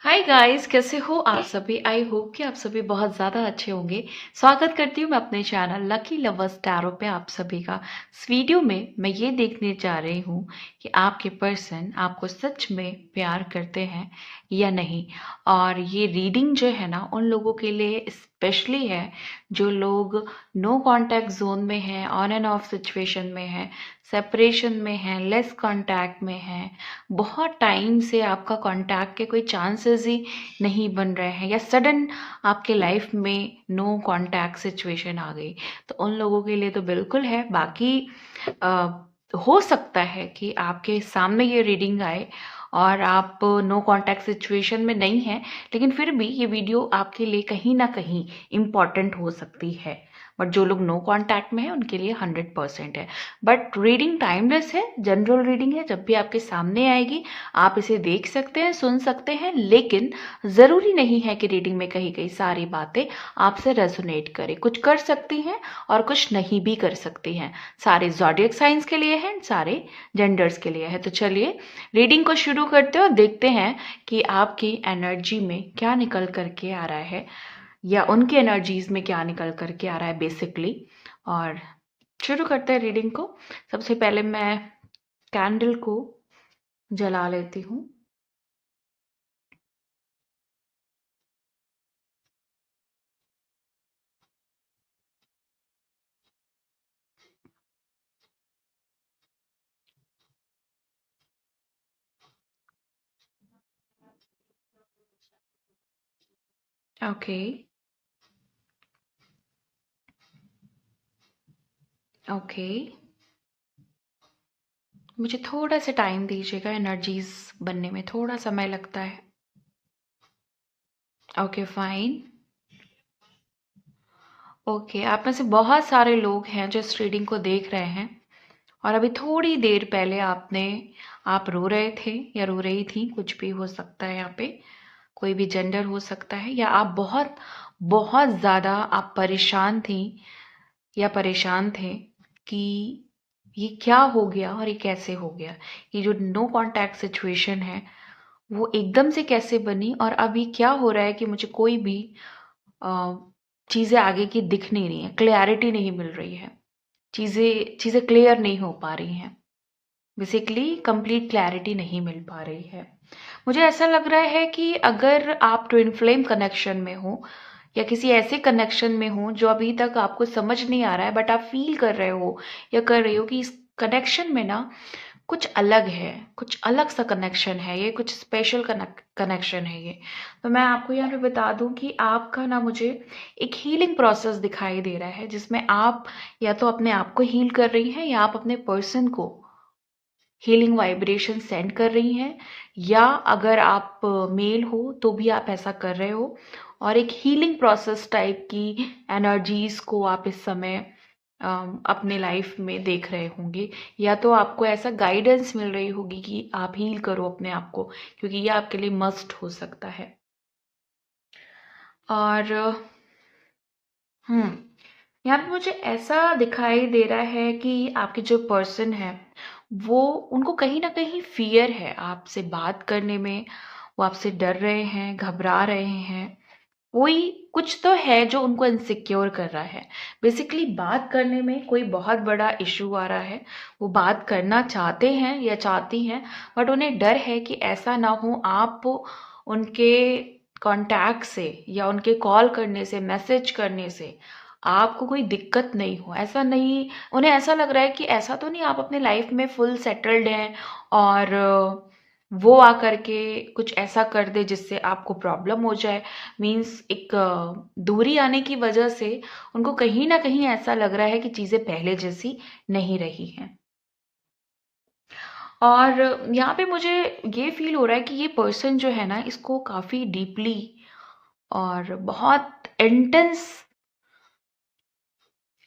Hi guys, कैसे हो आप सभी। आई होप कि आप सभी बहुत ज़्यादा अच्छे होंगे। स्वागत करती हूँ मैं अपने चैनल लकी लवर्स टैरो पे आप सभी का। इस वीडियो में मैं ये देखने जा रही हूँ कि आपके पर्सन आपको सच में प्यार करते हैं या नहीं। और ये रीडिंग जो है ना उन लोगों के लिए स्पेशली है जो लोग नो कांटेक्ट जोन में हैं, ऑन एंड ऑफ सिचुएशन में हैं, सेपरेशन में हैं, लेस कांटेक्ट में हैं, बहुत टाइम से आपका कांटेक्ट के कोई चांसेस ही नहीं बन रहे हैं, या सडन आपके लाइफ में नो कांटेक्ट सिचुएशन आ गई, तो उन लोगों के लिए तो बिल्कुल है। बाकी अ, हो सकता है कि आपके सामने ये रीडिंग आए और आप नो कांटेक्ट सिचुएशन में नहीं हैं, लेकिन फिर भी ये वीडियो आपके लिए कहीं ना कहीं इम्पॉर्टेंट हो सकती है। बट जो लोग नो कांटेक्ट में हैं उनके लिए 100% है। बट रीडिंग टाइमलेस है, जनरल रीडिंग है, जब भी आपके सामने आएगी आप इसे देख सकते हैं, सुन सकते हैं, लेकिन ज़रूरी नहीं है कि रीडिंग में कही गई सारी बातें आपसे रेजोनेट करें। कुछ कर सकती हैं और कुछ नहीं भी कर सकती हैं। सारे ज़ॉडिएक साइंस के लिए हैं, सारे जेंडर्स के लिए है। तो चलिए रीडिंग को शुरू करते हैं और देखते हैं कि आपकी एनर्जी में क्या निकल करके आ रहा है, या उनकी एनर्जीज में क्या निकल करके आ रहा है बेसिकली। और शुरू करते हैं रीडिंग को। सबसे पहले मैं कैंडल को जला लेती हूँ। ओके, ओके, मुझे थोड़ा सा टाइम दीजिएगा, एनर्जीज बनने में थोड़ा समय लगता है। Okay, fine. ओके, आप में से बहुत सारे लोग हैं जो इस रीडिंग को देख रहे हैं, और अभी थोड़ी देर पहले आप रो रहे थे या रो रही थी, कुछ भी हो सकता है। यहाँ पे कोई भी जेंडर हो सकता है, या आप बहुत बहुत ज़्यादा आप परेशान थी या परेशान थे कि ये क्या हो गया और ये कैसे हो गया। ये जो नो कांटेक्ट सिचुएशन है वो एकदम से कैसे बनी, और अभी क्या हो रहा है कि मुझे कोई भी चीज़ें आगे की दिख नहीं रही हैं, क्लैरिटी नहीं मिल रही है, चीज़ें चीज़ें क्लियर नहीं हो पा रही हैं। बेसिकली कंप्लीट क्लैरिटी नहीं मिल पा रही है। मुझे ऐसा लग रहा है कि अगर आप ट्विन फ्लेम कनेक्शन में हो, या किसी ऐसे कनेक्शन में हो जो अभी तक आपको समझ नहीं आ रहा है, बट आप फील कर रहे हो या कर रही हो कि इस कनेक्शन में ना कुछ अलग है, कुछ अलग सा कनेक्शन है, ये कुछ स्पेशल कनेक्शन है ये। तो मैं आपको यहाँ पे बता दूं कि आपका ना मुझे एक हीलिंग प्रोसेस दिखाई दे रहा है, जिसमें आप या तो अपने आप को हील कर रही हैं, या आप अपने पर्सन को हीलिंग वाइब्रेशन सेंड कर रही हैं, या अगर आप मेल हो तो भी आप ऐसा कर रहे हो, और एक हीलिंग प्रोसेस टाइप की एनर्जीज को आप इस समय अपने लाइफ में देख रहे होंगे, या तो आपको ऐसा गाइडेंस मिल रही होगी कि आप हील करो अपने आप को, क्योंकि ये आपके लिए मस्ट हो सकता है। और हम्म यहाँ पे मुझे ऐसा दिखाई दे रहा है कि आपके जो पर्सन है वो, उनको कहीं ना कहीं फियर है आपसे बात करने में। वो आपसे डर रहे हैं, घबरा रहे हैं, कोई कुछ तो है जो उनको इनसिक्योर कर रहा है। बेसिकली बात करने में कोई बहुत बड़ा इशू आ रहा है। वो बात करना चाहते हैं या चाहती हैं, बट उन्हें डर है कि ऐसा ना हो आप उनके कांटेक्ट से या उनके कॉल करने से, मैसेज करने से आपको कोई दिक्कत नहीं हो। ऐसा नहीं, उन्हें ऐसा लग रहा है कि ऐसा तो नहीं आप अपने लाइफ में फुल सेटल्ड हैं, और वो आकर के कुछ ऐसा कर दे जिससे आपको प्रॉब्लम हो जाए। मीन्स एक दूरी आने की वजह से उनको कहीं ना कहीं ऐसा लग रहा है कि चीज़ें पहले जैसी नहीं रही हैं। और यहाँ पे मुझे ये फील हो रहा है कि ये पर्सन जो है ना, इसको काफ़ी डीपली और बहुत इंटेंस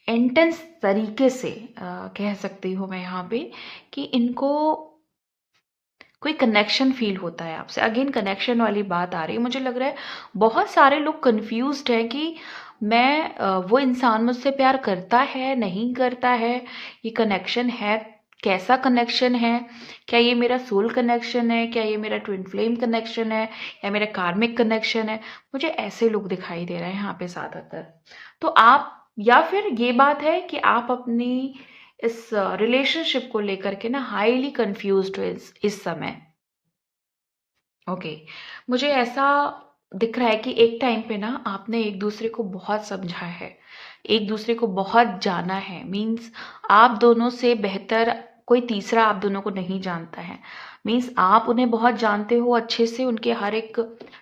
इंटेंस तरीके से कह सकती हूँ मैं यहाँ पे, कि इनको कोई कनेक्शन फील होता है आपसे। अगेन कनेक्शन वाली बात आ रही है। मुझे लग रहा है बहुत सारे लोग कंफ्यूज्ड हैं कि वो इंसान मुझसे प्यार करता है, नहीं करता है, ये कनेक्शन है कैसा कनेक्शन है, क्या ये मेरा सोल कनेक्शन है, क्या ये मेरा ट्विन फ्लेम कनेक्शन है, या मेरा कार्मिक कनेक्शन है। मुझे ऐसे लोग दिखाई दे रहे हैं यहाँ पे ज़्यादातर। तो आप, या फिर ये बात है कि आप अपनी इस रिलेशनशिप को लेकर के ना हाईली कंफ्यूज्ड हो इस समय। ओके, मुझे ऐसा दिख रहा है कि एक टाइम पे ना आपने एक दूसरे को बहुत समझा है, एक दूसरे को बहुत जाना है। मीन्स आप दोनों से बेहतर कोई तीसरा आप दोनों को नहीं जानता है। मीन्स आप उन्हें बहुत जानते हो अच्छे से, उनके हर एक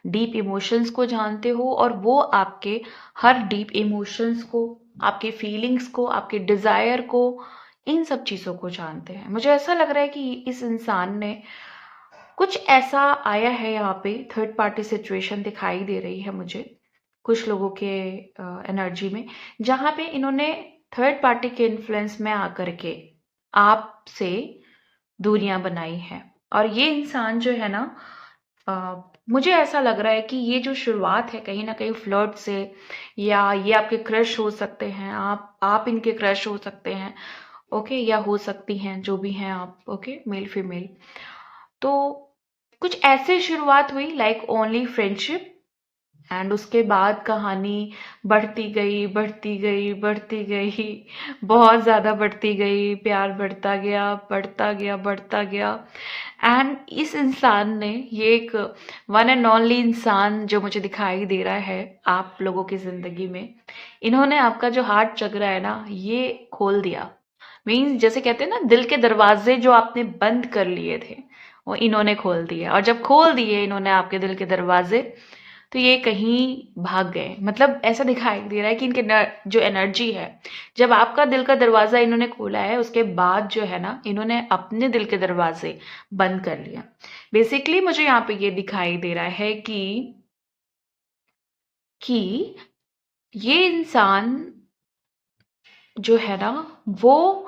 डीप इमोशंस को जानते हो, और वो आपके हर डीप इमोशंस को, आपके फीलिंग्स को, आपके डिज़ायर को, इन सब चीज़ों को जानते हैं। मुझे ऐसा लग रहा है कि इस इंसान ने कुछ ऐसा आया है, यहाँ पे थर्ड पार्टी सिचुएशन दिखाई दे रही है मुझे कुछ लोगों के एनर्जी में, जहाँ पे इन्होंने थर्ड पार्टी के इन्फ्लुएंस में आकर के आपसे दूरियां बनाई हैं। और ये इंसान जो है ना, मुझे ऐसा लग रहा है कि ये जो शुरुआत है कहीं ना कहीं फ्लर्ट से, या ये आपके क्रश हो सकते हैं, आप इनके क्रश हो सकते हैं। ओके, या हो सकती हैं, जो भी हैं आप। Okay, male female. तो कुछ ऐसे शुरुआत हुई लाइक ओनली फ्रेंडशिप, एंड उसके बाद कहानी बढ़ती गई, बढ़ती गई, बढ़ती गई, बहुत ज़्यादा बढ़ती गई, प्यार बढ़ता गया, बढ़ता गया, बढ़ता गया। एंड इस इंसान ने, ये एक वन एंड ओनली इंसान जो मुझे दिखाई दे रहा है आप लोगों की ज़िंदगी में, इन्होंने आपका जो हार्ट चक्र है ना, ये खोल दिया। मीन्स जैसे कहते हैं ना, दिल के दरवाजे जो आपने बंद कर लिए थे वो इन्होंने खोल दिए, और जब खोल दिए इन्होंने आपके दिल के दरवाजे, तो ये कहीं भाग गए। मतलब ऐसा दिखाई दे रहा है कि इनके जो एनर्जी है, जब आपका दिल का दरवाजा इन्होंने खोला है, उसके बाद जो है ना, इन्होंने अपने दिल के दरवाजे बंद कर लिया। बेसिकली मुझे यहाँ पे ये दिखाई दे रहा है कि ये इंसान जो है ना, वो,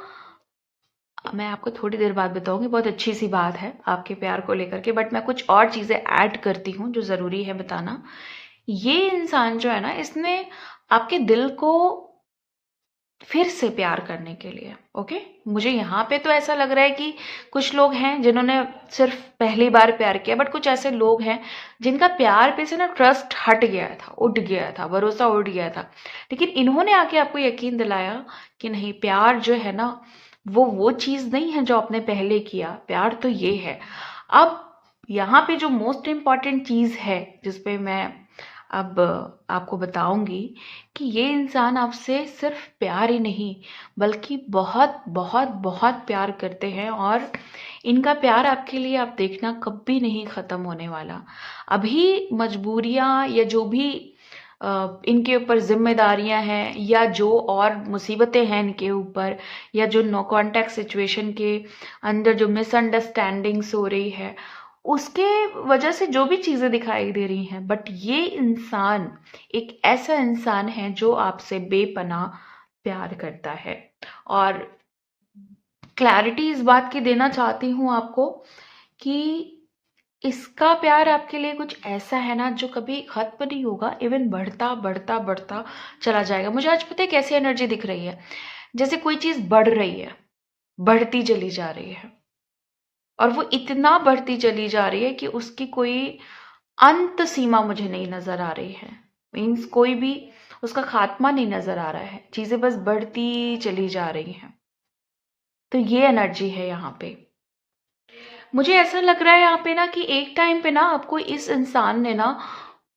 मैं आपको थोड़ी देर बाद बताऊंगी, बहुत अच्छी सी बात है आपके प्यार को लेकर के, बट मैं कुछ और चीज़ें ऐड करती हूँ जो ज़रूरी है बताना। ये इंसान जो है ना, इसने आपके दिल को फिर से प्यार करने के लिए, ओके, मुझे यहाँ पे तो ऐसा लग रहा है कि कुछ लोग हैं जिन्होंने सिर्फ पहली बार प्यार किया, बट कुछ ऐसे लोग हैं जिनका प्यार पे से ना ट्रस्ट हट गया था, उठ गया था, भरोसा उठ गया था। लेकिन इन्होंने आके आपको यकीन दिलाया कि नहीं, प्यार जो है ना, वो चीज़ नहीं है जो आपने पहले किया, प्यार तो ये है। अब यहाँ पे जो मोस्ट इम्पॉर्टेंट चीज़ है जिसपे मैं अब आपको बताऊंगी, कि ये इंसान आपसे सिर्फ प्यार ही नहीं, बल्कि बहुत बहुत बहुत प्यार करते हैं, और इनका प्यार आपके लिए आप देखना कभी नहीं ख़त्म होने वाला। अभी मजबूरियां या जो भी इनके ऊपर जिम्मेदारियां हैं, या जो और मुसीबतें हैं इनके ऊपर, या जो नो कांटेक्ट सिचुएशन के अंदर जो मिसअंडरस्टैंडिंग्स हो रही है, उसके वजह से जो भी चीज़ें दिखाई दे रही हैं, बट ये इंसान एक ऐसा इंसान है जो आपसे बेपनाह प्यार करता है। और क्लैरिटी इस बात की देना चाहती हूँ आपको कि इसका प्यार आपके लिए कुछ ऐसा है ना जो कभी खत्म नहीं होगा, इवन बढ़ता बढ़ता बढ़ता चला जाएगा। मुझे आज पता है कैसी एनर्जी दिख रही है, जैसे कोई चीज़ बढ़ रही है, बढ़ती चली जा रही है, और वो इतना बढ़ती चली जा रही है कि उसकी कोई अंत सीमा मुझे नहीं नजर आ रही है। मीन्स कोई भी उसका खात्मा नहीं नजर आ रहा है, चीजें बस बढ़ती चली जा रही हैं। तो ये एनर्जी है यहाँ पे। मुझे ऐसा लग रहा है यहाँ पे ना कि एक टाइम पे ना आपको इस इंसान ने ना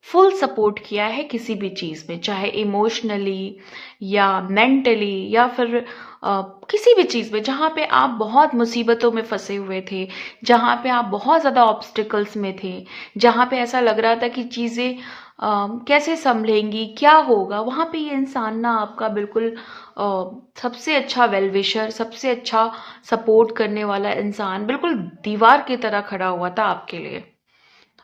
फुल सपोर्ट किया है किसी भी चीज़ में, चाहे इमोशनली या मेंटली, या फिर किसी भी चीज़ में जहाँ पे आप बहुत मुसीबतों में फंसे हुए थे, जहाँ पे आप बहुत ज़्यादा ऑब्स्टिकल्स में थे, जहाँ पे ऐसा लग रहा था कि चीज़ें कैसे संभलेंगी, क्या होगा, वहाँ पे ये इंसान ना आपका बिल्कुल सबसे अच्छा वेलविशर, सबसे अच्छा सपोर्ट करने वाला इंसान, बिल्कुल दीवार की तरह खड़ा हुआ था आपके लिए।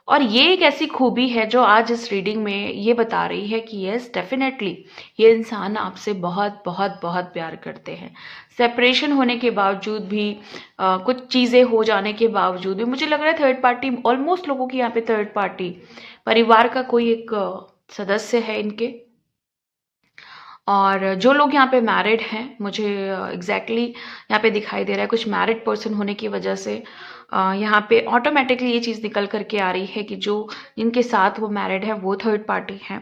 और ये एक ऐसी खूबी है जो आज इस रीडिंग में ये बता रही है कि यस डेफिनेटली ये इंसान आपसे बहुत बहुत बहुत प्यार करते हैं। सेपरेशन होने के बावजूद भी, कुछ चीज़ें हो जाने के बावजूद भी, मुझे लग रहा है थर्ड पार्टी, ऑलमोस्ट लोगों की यहाँ पे थर्ड पार्टी परिवार का कोई एक सदस्य है इनके। और जो लोग यहाँ पे मैरिड हैं, मुझे एग्जैक्टली यहाँ पे दिखाई दे रहा है कुछ मैरिड पर्सन होने की वजह से यहाँ पे ऑटोमेटिकली ये चीज़ निकल करके आ रही है कि जो जिनके साथ वो मैरिड है वो थर्ड पार्टी है।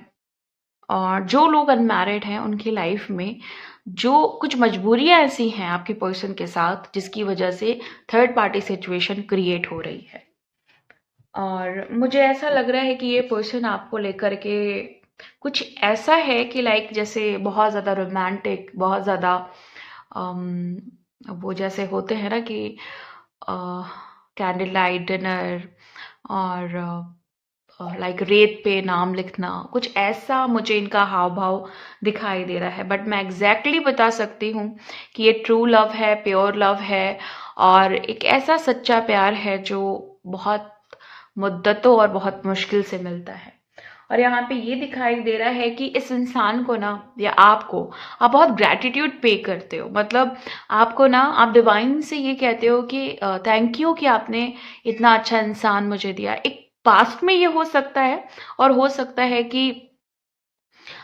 और जो लोग अनमैरिड हैं उनकी लाइफ में जो कुछ मजबूरियां ऐसी हैं आपके पर्सन के साथ जिसकी वजह से थर्ड पार्टी सिचुएशन क्रिएट हो रही है। और मुझे ऐसा लग रहा है कि ये पर्सन आपको लेकर के कुछ ऐसा है कि लाइक जैसे बहुत ज़्यादा रोमांटिक, बहुत ज़्यादा वो जैसे होते हैं ना कि कैंडल लाइट डिनर और लाइक रेत पे नाम लिखना, कुछ ऐसा मुझे इनका हाव भाव दिखाई दे रहा है। बट मैं एग्जैक्टली बता सकती हूँ कि ये ट्रू लव है, प्योर लव है और एक ऐसा सच्चा प्यार है जो बहुत मुद्दतों और बहुत मुश्किल से मिलता है। और यहाँ पे ये दिखाई दे रहा है कि इस इंसान को ना या आपको आप बहुत ग्रैटिट्यूड पे करते हो। मतलब आपको ना आप डिवाइन से ये कहते हो कि थैंक यू कि आपने इतना अच्छा इंसान मुझे दिया। एक पास्ट में ये हो सकता है और हो सकता है कि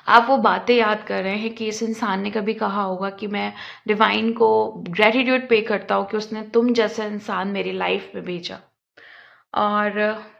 आप वो बातें याद कर रहे हैं कि इस इंसान ने कभी कहा होगा कि मैं डिवाइन को ग्रैटिट्यूड पे करता हूँ कि उसने तुम जैसा इंसान मेरी लाइफ में भेजा। और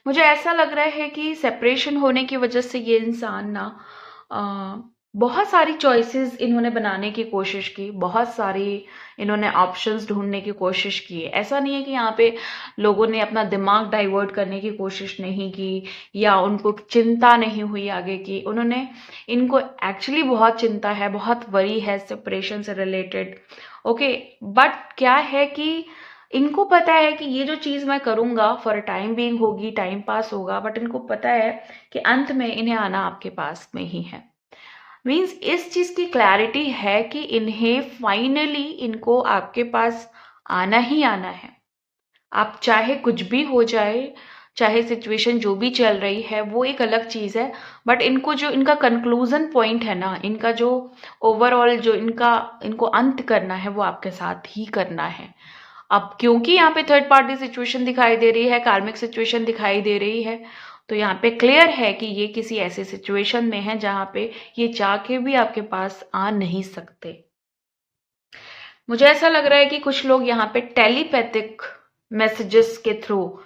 मुझे ऐसा लग रहा है कि सेपरेशन होने की वजह से ये इंसान ना बहुत सारी चॉइसेस इन्होंने बनाने की कोशिश की, बहुत सारी इन्होंने ऑप्शंस ढूंढने की कोशिश की। ऐसा नहीं है कि यहाँ पे लोगों ने अपना दिमाग डाइवर्ट करने की कोशिश नहीं की या उनको चिंता नहीं हुई आगे की। उन्होंने इनको एक्चुअली बहुत चिंता है, बहुत वरी है सेपरेशन से रिलेटेड। ओके, बट क्या है कि इनको पता है कि ये जो चीज़ मैं करूँगा फॉर टाइम बीइंग होगी, टाइम पास होगा, बट इनको पता है कि अंत में इन्हें आना आपके पास में ही है। मीन्स इस चीज़ की क्लैरिटी है कि इन्हें फाइनली इनको आपके पास आना ही आना है। आप चाहे कुछ भी हो जाए, चाहे सिचुएशन जो भी चल रही है वो एक अलग चीज़ है, बट इनको जो इनका कंक्लूजन पॉइंट है ना, इनका जो ओवरऑल जो इनको अंत करना है वो आपके साथ ही करना है। अब क्योंकि यहाँ पे थर्ड पार्टी सिचुएशन दिखाई दे रही है, कार्मिक सिचुएशन दिखाई दे रही है, तो यहाँ पे क्लियर है कि ये किसी ऐसे सिचुएशन में है जहाँ पे ये चाह के भी आपके पास आ नहीं सकते। मुझे ऐसा लग रहा है कि कुछ लोग यहाँ पे टेलीपैथिक मैसेजेस के थ्रू,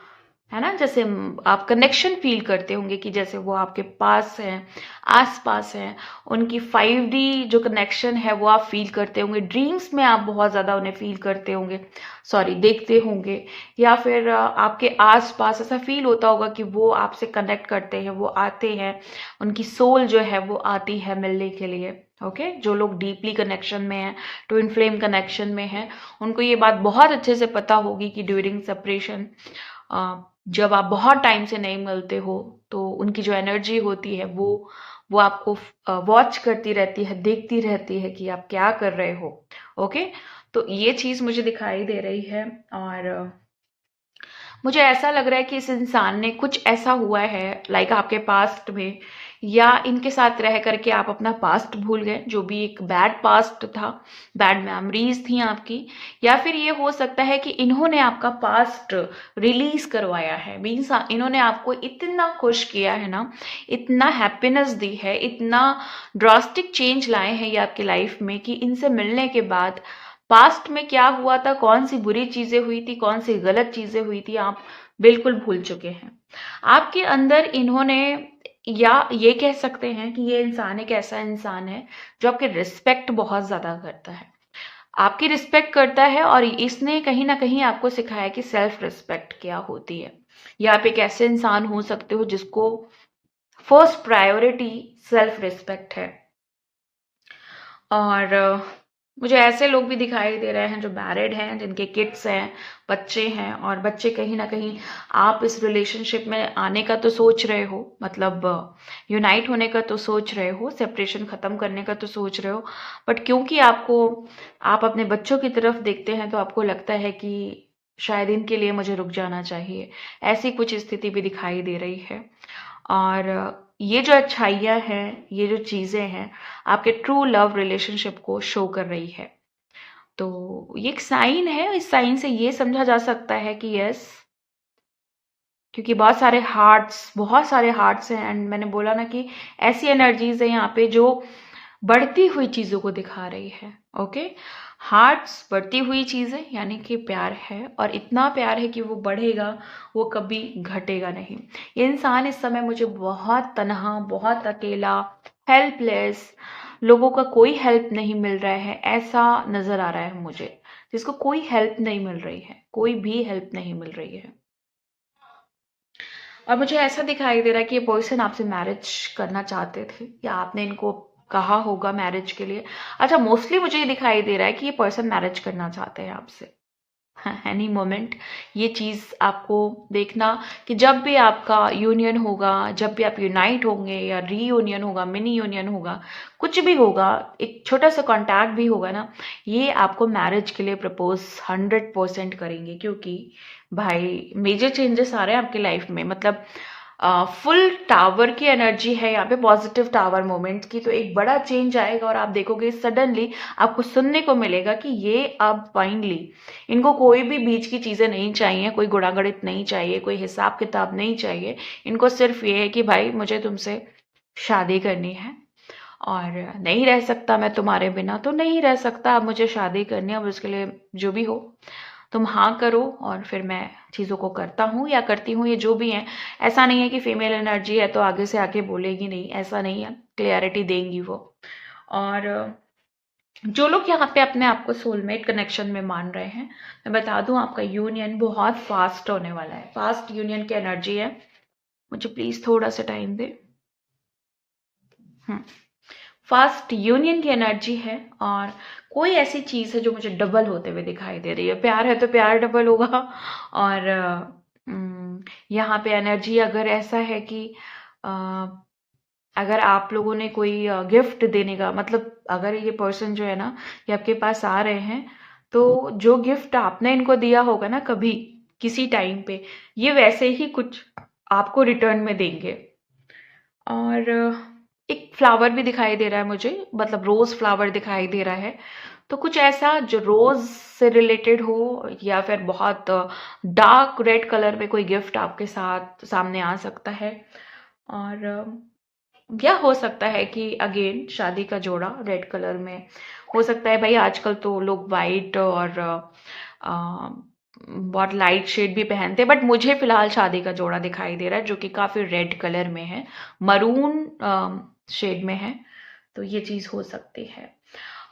है ना, जैसे आप कनेक्शन फील करते होंगे कि जैसे वो आपके पास हैं, आस पास हैं, उनकी 5D जो कनेक्शन है वो आप फील करते होंगे। ड्रीम्स में आप बहुत ज़्यादा उन्हें फील करते होंगे, सॉरी देखते होंगे, या फिर आपके आस पास ऐसा फील होता होगा कि वो आपसे कनेक्ट करते हैं, वो आते हैं, उनकी सोल जो है वो आती है मिलने के लिए। ओके, जो लोग डीपली कनेक्शन में हैं, ट्विन फ्लेम कनेक्शन में हैं, उनको ये बात बहुत अच्छे से पता होगी कि ड्यूरिंग सेपरेशन जब आप बहुत टाइम से नहीं मिलते हो तो उनकी जो एनर्जी होती है वो आपको वॉच करती रहती है, देखती रहती है कि आप क्या कर रहे हो। ओके, तो ये चीज़ मुझे दिखाई दे रही है। और मुझे ऐसा लग रहा है कि इस इंसान ने कुछ ऐसा हुआ है लाइक आपके पास्ट में, या इनके साथ रह करके आप अपना पास्ट भूल गए, जो भी एक बैड पास्ट था, बैड मेमोरीज थी आपकी, या फिर ये हो सकता है कि इन्होंने आपका पास्ट रिलीज करवाया है। मीन्स इन्होंने आपको इतना खुश किया है ना, इतना हैप्पीनेस दी है, इतना ड्रास्टिक चेंज लाए हैं ये आपकी लाइफ में कि इनसे मिलने के बाद पास्ट में क्या हुआ था, कौन सी बुरी चीजें हुई थी, कौन सी गलत चीजें हुई थी, आप बिल्कुल भूल चुके हैं। आपके अंदर इन्होंने, या ये कह सकते हैं कि ये इंसान एक ऐसा इंसान है जो आपकी रिस्पेक्ट बहुत ज्यादा करता है, आपकी रिस्पेक्ट करता है, और इसने कहीं ना कहीं आपको सिखाया कि सेल्फ रिस्पेक्ट क्या होती है। या आप एक ऐसे इंसान हो सकते हो जिसको फर्स्ट प्रायोरिटी सेल्फ रिस्पेक्ट है। और मुझे ऐसे लोग भी दिखाई दे रहे हैं जो मैरिड हैं, जिनके किड्स हैं, बच्चे हैं, और बच्चे कहीं ना कहीं आप इस रिलेशनशिप में आने का तो सोच रहे हो, मतलब यूनाइट होने का तो सोच रहे हो, सेपरेशन खत्म करने का तो सोच रहे हो, बट क्योंकि आप अपने बच्चों की तरफ देखते हैं तो आपको लगता है कि शायद इनके लिए मुझे रुक जाना चाहिए। ऐसी कुछ स्थिति भी दिखाई दे रही है। और ये जो अच्छाइयाँ हैं, ये जो चीज़ें हैं, आपके ट्रू लव रिलेशनशिप को शो कर रही है। तो ये एक साइन है, इस साइन से ये समझा जा सकता है कि यस, क्योंकि बहुत सारे हार्ट्स हैं, एंड मैंने बोला ना कि ऐसी एनर्जीज है यहाँ पे जो बढ़ती हुई चीज़ों को दिखा रही है। ओके, हार्ट्स बढ़ती हुई चीज़ है, यानी कि प्यार है, और इतना प्यार है कि वो बढ़ेगा, वो कभी घटेगा नहीं। ये इंसान इस समय मुझे बहुत तन्हा, बहुत अकेला, हेल्पलेस, लोगों का कोई हेल्प नहीं मिल रहा है, ऐसा नज़र आ रहा है मुझे, जिसको कोई हेल्प नहीं मिल रही है, कोई भी हेल्प नहीं मिल रही है। और मुझे ऐसा दिखाई दे रहा है कि ये पर्सन आपसे मैरिज करना चाहते थे, या आपने इनको कहा होगा मैरिज के लिए। अच्छा, मोस्टली मुझे ये दिखाई दे रहा है कि ये पर्सन मैरिज करना चाहते हैं आपसे। एनी मोमेंट ये चीज़ आपको देखना कि जब भी आपका यूनियन होगा, जब भी आप यूनाइट होंगे, या रीयूनियन होगा, मिनी यूनियन होगा, कुछ भी होगा, एक छोटा सा कॉन्टैक्ट भी होगा ना, ये आपको मैरिज के लिए प्रपोज 100% करेंगे, क्योंकि भाई मेजर चेंजेस आ रहे हैं आपकी लाइफ में। मतलब फुल टावर की एनर्जी है यहाँ पे, पॉजिटिव टावर मोमेंट की। तो एक बड़ा चेंज आएगा और आप देखोगे सडनली आपको सुनने को मिलेगा कि ये अब फाइनली इनको कोई भी बीच की चीज़ें नहीं चाहिए, कोई गुणागणित नहीं चाहिए, कोई हिसाब किताब नहीं चाहिए। इनको सिर्फ ये है कि भाई मुझे तुमसे शादी करनी है, और नहीं रह सकता मैं तुम्हारे बिना, तो नहीं रह सकता, अब मुझे शादी करनी है, अब उसके लिए जो भी हो तुम हाँ करो, और फिर मैं चीज़ों को करता हूँ या करती हूँ, ये जो भी है। ऐसा नहीं है कि फीमेल एनर्जी है तो आगे से आके बोलेगी नहीं, ऐसा नहीं है, क्लियरिटी देंगी वो। और जो लोग यहाँ पे अपने आप को सोलमेट कनेक्शन में मान रहे हैं, मैं बता दूं आपका यूनियन बहुत फास्ट होने वाला है, फास्ट यूनियन की एनर्जी है। मुझे प्लीज थोड़ा सा टाइम दे। फास्ट यूनियन की एनर्जी है, और कोई ऐसी चीज है जो मुझे डबल होते हुए दिखाई दे रही है। प्यार है तो प्यार डबल होगा। और यहाँ पे एनर्जी अगर ऐसा है कि अ, अगर आप लोगों ने कोई गिफ्ट देने का, मतलब अगर ये पर्सन जो है ना, ये आपके पास आ रहे हैं, तो जो गिफ्ट आपने इनको दिया होगा ना कभी किसी टाइम पे, ये वैसे ही कुछ आपको रिटर्न में देंगे। और एक फ्लावर भी दिखाई दे रहा है मुझे, मतलब रोज फ्लावर दिखाई दे रहा है। तो कुछ ऐसा जो रोज से रिलेटेड हो, या फिर बहुत डार्क रेड कलर में कोई गिफ्ट आपके साथ सामने आ सकता है। और या हो सकता है कि अगेन शादी का जोड़ा रेड कलर में हो सकता है। भाई आजकल तो लोग वाइट और बहुत लाइट शेड भी पहनते हैं, बट मुझे फिलहाल शादी का जोड़ा दिखाई दे रहा है जो कि काफी रेड कलर में है, मरून शेड में है। तो ये चीज हो सकती है।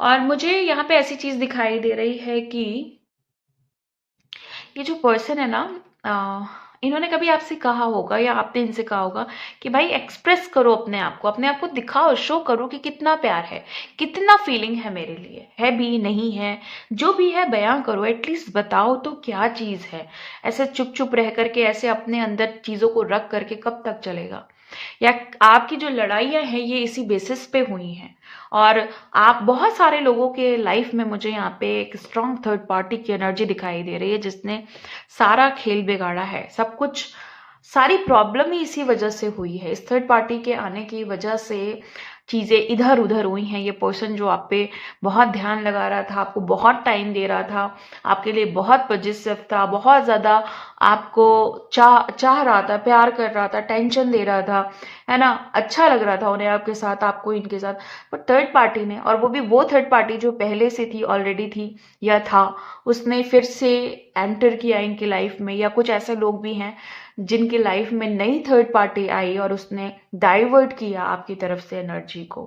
और मुझे यहाँ पे ऐसी चीज दिखाई दे रही है कि ये जो पर्सन है ना, इन्होंने कभी आपसे कहा होगा, या आपने इनसे कहा होगा कि भाई एक्सप्रेस करो अपने आप को, अपने आप को दिखाओ, शो करो कि कितना प्यार है, कितना फीलिंग है मेरे लिए, है भी नहीं है, जो भी है बयां करो, एटलीस्ट बताओ तो क्या चीज है। ऐसे चुप चुप रह करके, ऐसे अपने अंदर चीजों को रख करके कब तक चलेगा। या आपकी जो लड़ाइयाँ हैं ये इसी बेसिस पे हुई हैं। और आप बहुत सारे लोगों के लाइफ में, मुझे यहाँ पे एक स्ट्रॉन्ग थर्ड पार्टी की एनर्जी दिखाई दे रही है, जिसने सारा खेल बिगाड़ा है, सब कुछ, सारी प्रॉब्लम ही इसी वजह से हुई है। इस थर्ड पार्टी के आने की वजह से चीजें इधर उधर हुई हैं। ये पर्सन जो आप पे बहुत ध्यान लगा रहा था, आपको बहुत टाइम दे रहा था, आपके लिए बहुत पॉजिटिव था, बहुत ज्यादा आपको चाह चाह रहा था, प्यार कर रहा था, टेंशन दे रहा था, है ना, अच्छा लग रहा था उन्हें आपके साथ, आपको इनके साथ। पर थर्ड पार्टी ने, और वो भी वो थर्ड पार्टी जो पहले से थी, ऑलरेडी थी या था, उसने फिर से एंटर किया इनकी लाइफ में। या कुछ ऐसे लोग भी हैं जिनकी लाइफ में नई थर्ड पार्टी आई और उसने डाइवर्ट किया आपकी तरफ से एनर्जी को।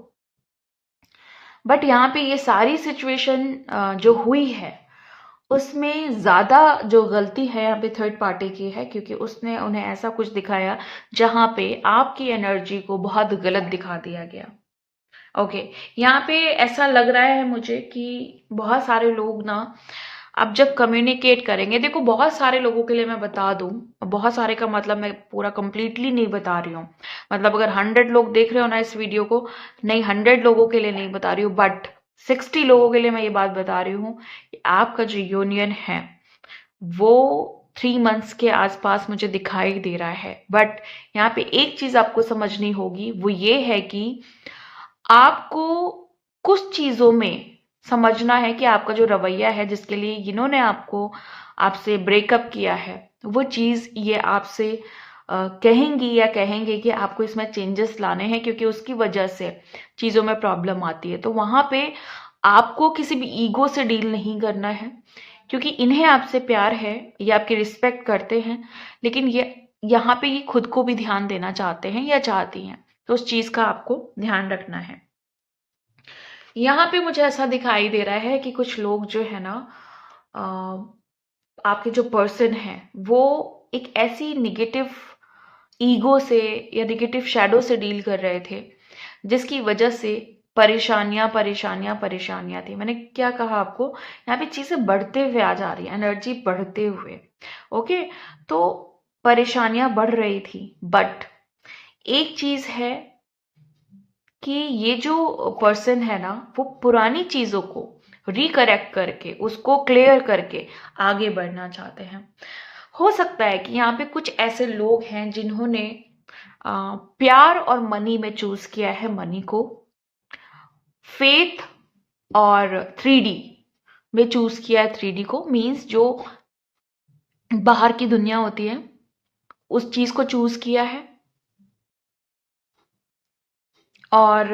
बट यहाँ पे ये सारी सिचुएशन जो हुई है, उसमें ज्यादा जो गलती है यहाँ पे थर्ड पार्टी की है, क्योंकि उसने उन्हें ऐसा कुछ दिखाया जहां पे आपकी एनर्जी को बहुत गलत दिखा दिया गया। ओके, यहाँ पे ऐसा लग रहा है मुझे कि बहुत सारे लोग ना, अब जब कम्युनिकेट करेंगे, देखो बहुत सारे लोगों के लिए मैं बता दूं, बहुत सारे का मतलब मैं पूरा कंप्लीटली नहीं बता रही हूँ, मतलब अगर 100 लोग देख रहे हो ना इस वीडियो को, नहीं 100 लोगों के लिए नहीं बता रही हूँ, बट 60 लोगों के लिए मैं ये बात बता रही हूँ कि आपका जो यूनियन है वो 3 मंथ्स के आसपास मुझे दिखाई दे रहा है। बट यहाँ पे एक चीज आपको समझनी होगी, वो ये है कि आपको कुछ चीजों में समझना है कि आपका जो रवैया है, जिसके लिए इन्होंने आपको आपसे ब्रेकअप किया है, वो चीज ये आपसे कहेंगी या कहेंगे कि आपको इसमें चेंजेस लाने हैं क्योंकि उसकी वजह से चीज़ों में प्रॉब्लम आती है, तो वहाँ पे आपको किसी भी ईगो से डील नहीं करना है, क्योंकि इन्हें आपसे प्यार है, ये आपकी रिस्पेक्ट करते हैं, लेकिन ये यहाँ पे ये खुद को भी ध्यान देना चाहते हैं या चाहती हैं, तो उस चीज़ का आपको ध्यान रखना है। यहाँ पे मुझे ऐसा दिखाई दे रहा है कि कुछ लोग जो है ना, आपके जो पर्सन है वो एक ऐसी निगेटिव ईगो से या निगेटिव शैडो से डील कर रहे थे जिसकी वजह से परेशानियां परेशानियां परेशानियां थी। मैंने क्या कहा आपको, यहाँ पे चीजें बढ़ते हुए आ जा रही है, एनर्जी बढ़ते हुए। ओके, तो परेशानियां बढ़ रही थी, बट एक चीज है कि ये जो पर्सन है ना, वो पुरानी चीजों को रिकरेक्ट करके, उसको क्लियर करके आगे बढ़ना चाहते हैं। हो सकता है कि यहाँ पे कुछ ऐसे लोग हैं जिन्होंने प्यार और मनी में चूज किया है मनी को, फेथ और 3D में चूज किया है 3D को, मीन्स जो बाहर की दुनिया होती है उस चीज को चूज किया है। और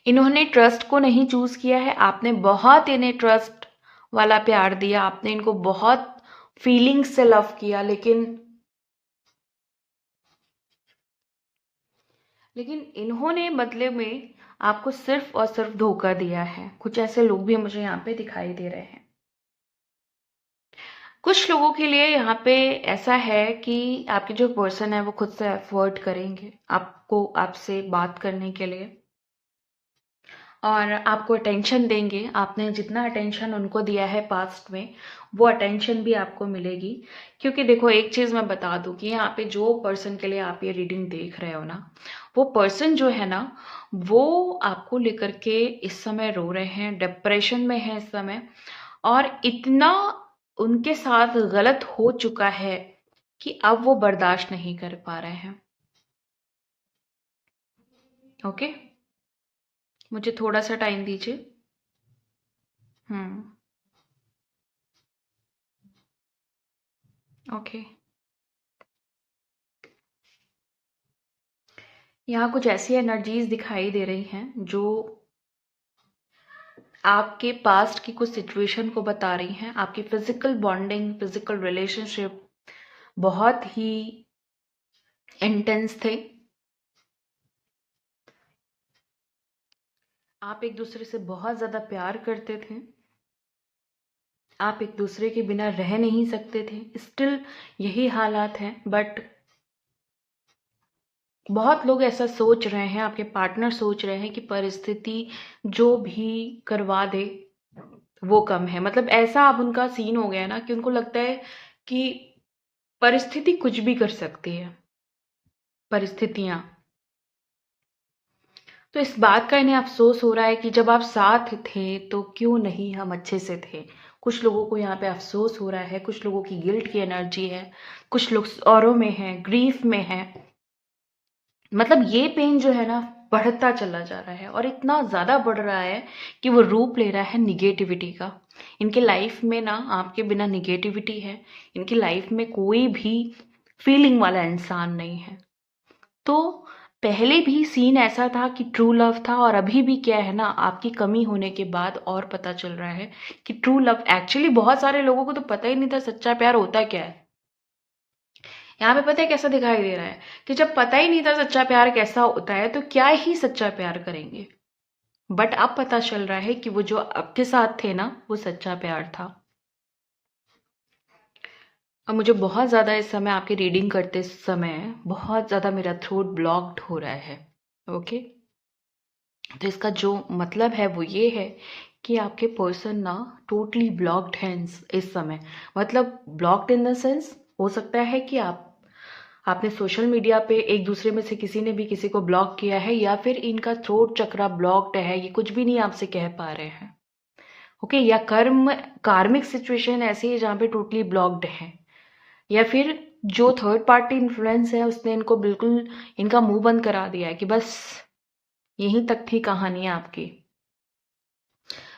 इन्होंने ट्रस्ट को नहीं चूज किया है, आपने बहुत इन्हें ट्रस्ट वाला प्यार दिया, आपने इनको बहुत फीलिंग्स से लव किया, लेकिन इन्होंने बदले में आपको सिर्फ और सिर्फ धोखा दिया है। कुछ ऐसे लोग भी मुझे यहाँ पे दिखाई दे रहे हैं। कुछ लोगों के लिए यहाँ पे ऐसा है कि आपके जो पर्सन है वो खुद से एफर्ट करेंगे आपको, आपसे बात करने के लिए, और आपको अटेंशन देंगे। आपने जितना अटेंशन उनको दिया है पास्ट में, वो अटेंशन भी आपको मिलेगी। क्योंकि देखो, एक चीज़ मैं बता दूं कि यहाँ पे जो पर्सन के लिए आप ये रीडिंग देख रहे हो ना, वो पर्सन जो है ना, वो आपको लेकर के इस समय रो रहे हैं, डिप्रेशन में है इस समय, और इतना उनके साथ गलत हो चुका है कि अब वो बर्दाश्त नहीं कर पा रहे हैं। ओके, मुझे थोड़ा सा टाइम दीजिए। ओके, यहाँ कुछ ऐसी एनर्जीज दिखाई दे रही हैं जो आपके पास्ट की कुछ सिचुएशन को बता रही हैं। आपकी फिजिकल बॉन्डिंग, फिजिकल रिलेशनशिप बहुत ही इंटेंस थे। आप एक दूसरे से बहुत ज्यादा प्यार करते थे, आप एक दूसरे के बिना रह नहीं सकते थे। स्टिल यही हालात हैं, बट बहुत लोग ऐसा सोच रहे हैं, आपके पार्टनर सोच रहे हैं कि परिस्थिति जो भी करवा दे वो कम है। मतलब ऐसा अब उनका सीन हो गया ना कि उनको लगता है कि परिस्थिति कुछ भी कर सकती है, परिस्थितियां। तो इस बात का इन्हें अफसोस हो रहा है कि जब आप साथ थे तो क्यों नहीं हम अच्छे से थे। कुछ लोगों को यहाँ पे अफसोस हो रहा है, कुछ लोगों की गिल्ट की एनर्जी है, कुछ लोग औरों में है, ग्रीफ में है। मतलब ये पेन जो है ना, बढ़ता चला जा रहा है, और इतना ज्यादा बढ़ रहा है कि वो रूप ले रहा है निगेटिविटी का। इनके लाइफ में ना आपके बिना निगेटिविटी है, इनकी लाइफ में कोई भी फीलिंग वाला इंसान नहीं है। तो पहले भी सीन ऐसा था कि ट्रू लव था, और अभी भी क्या है ना, आपकी कमी होने के बाद और पता चल रहा है कि ट्रू लव एक्चुअली, बहुत सारे लोगों को तो पता ही नहीं था सच्चा प्यार होता क्या है। यहाँ पे पता है कैसा दिखाई दे रहा है कि जब पता ही नहीं था सच्चा प्यार कैसा होता है तो क्या ही सच्चा प्यार करेंगे। बट अब पता चल रहा है कि वो जो आपके साथ थे ना, वो सच्चा प्यार था। अब मुझे बहुत ज़्यादा इस समय आपकी रीडिंग करते समय बहुत ज़्यादा मेरा थ्रोट ब्लॉक्ड हो रहा है। ओके, तो इसका जो मतलब है वो ये है कि आपके पर्सन ना टोटली ब्लॉक्ड हैं इस समय। मतलब ब्लॉक्ड इन द सेंस, हो सकता है कि आपने सोशल मीडिया पे एक दूसरे में से किसी ने भी किसी को ब्लॉक किया है, या फिर इनका थ्रोट चक्रा ब्लॉक्ड है, ये कुछ भी नहीं आपसे कह पा रहे हैं। ओके, या कार्मिक सिचुएशन ऐसी है जहाँ पे टोटली ब्लॉक्ड है, या फिर जो थर्ड पार्टी इन्फ्लुएंस है उसने इनको बिल्कुल इनका मुंह बंद करा दिया है कि बस यहीं तक थी कहानी आपकी।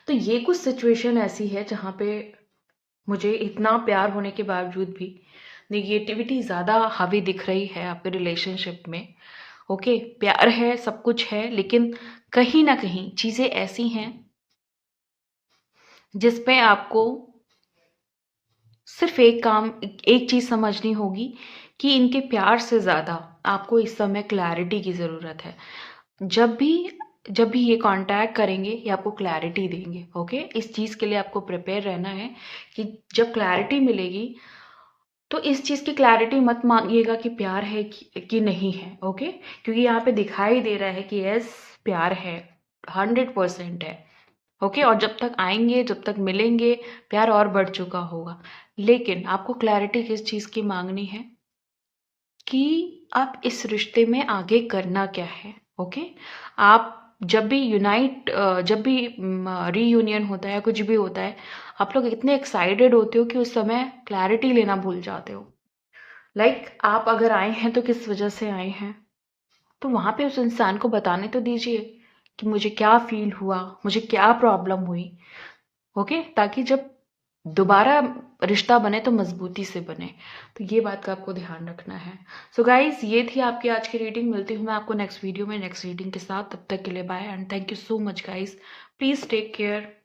तो ये कुछ सिचुएशन ऐसी है जहाँ पे मुझे इतना प्यार होने के बावजूद भी नेगेटिविटी ज़्यादा हावी दिख रही है आपके रिलेशनशिप में। ओके, प्यार है, सब कुछ है, लेकिन कहीं ना कहीं चीज़ें ऐसी हैं जिस पे आपको सिर्फ एक चीज़ समझनी होगी कि इनके प्यार से ज़्यादा आपको इस समय क्लैरिटी की ज़रूरत है। जब भी ये कांटेक्ट करेंगे ये आपको क्लैरिटी देंगे। ओके, इस चीज़ के लिए आपको प्रिपेयर रहना है कि जब क्लैरिटी मिलेगी तो इस चीज़ की क्लैरिटी मत मांगिएगा कि प्यार है कि नहीं है। ओके, क्योंकि यहाँ पे दिखाई दे रहा है कि यस, प्यार है, 100% है। ओके, और जब तक आएंगे, जब तक मिलेंगे, प्यार और बढ़ चुका होगा। लेकिन आपको क्लैरिटी किस चीज़ की मांगनी है कि आप इस रिश्ते में आगे करना क्या है। ओके, आप जब भी रीयूनियन होता है, कुछ भी होता है, आप लोग इतने एक्साइटेड होते हो कि उस समय क्लैरिटी लेना भूल जाते हो। आप अगर आए हैं तो किस वजह से आए हैं, तो वहां पे उस इंसान को बताने तो दीजिए कि मुझे क्या फील हुआ, मुझे क्या प्रॉब्लम हुई। ओके, ताकि जब दोबारा रिश्ता बने तो मजबूती से बने। तो ये बात का आपको ध्यान रखना है। सो गाइज, ये थी आपकी आज की रीडिंग। मिलती हूँ मैं आपको नेक्स्ट वीडियो में नेक्स्ट रीडिंग के साथ। तब तक के लिए bye and thank you so much guys. Please take care.